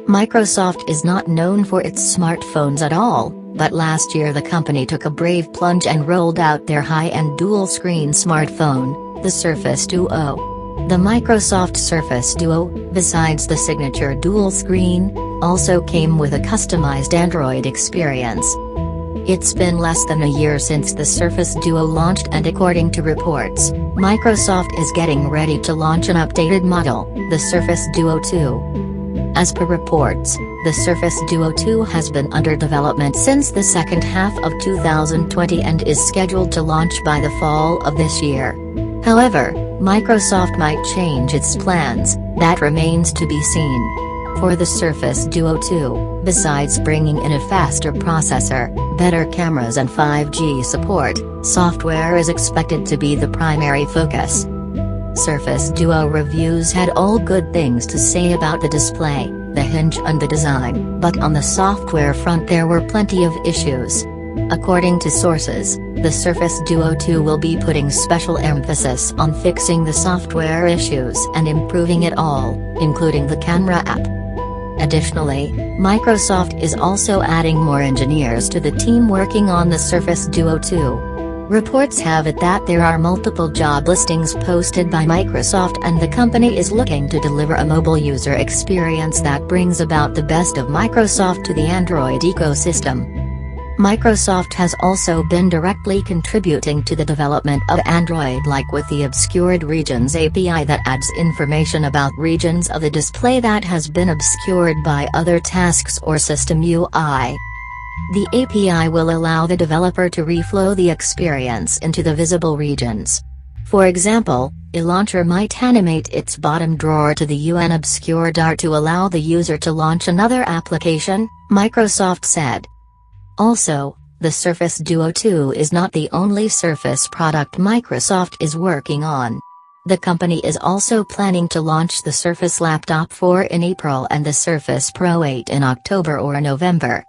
Microsoft is not known for its smartphones at all, but last year the company took a brave plunge and rolled out their high-end dual-screen smartphone, the Surface Duo. The Microsoft Surface Duo, besides the signature dual screen, also came with a customized Android experience. It's been less than a year since the Surface Duo launched, and according to reports, Microsoft is getting ready to launch an updated model, the Surface Duo 2. As per reports, the Surface Duo 2 has been under development since the second half of 2020 and is scheduled to launch by the fall of this year. However, Microsoft might change its plans, that remains to be seen. For the Surface Duo 2, besides bringing in a faster processor, better cameras and 5G support, software is expected to be the primary focus. Surface Duo reviews had all good things to say about the display, the hinge and the design, but on the software front there were plenty of issues. According to sources, the Surface Duo 2 will be putting special emphasis on fixing the software issues and improving it all, including the camera app. Additionally, Microsoft is also adding more engineers to the team working on the Surface Duo 2. Reports have it that there are multiple job listings posted by Microsoft, and the company is looking to deliver a mobile user experience that brings about the best of Microsoft to the Android ecosystem. Microsoft has also been directly contributing to the development of Android, like with the Obscured Regions API that adds information about regions of the display that has been obscured by other tasks or system UI. The API will allow the developer to reflow the experience into the visible regions. For example, a launcher might animate its bottom drawer to the unobscured dart to allow the user to launch another application, Microsoft said. Also, the Surface Duo 2 is not the only Surface product Microsoft is working on. The company is also planning to launch the Surface Laptop 4 in April and the Surface Pro 8 in October or November.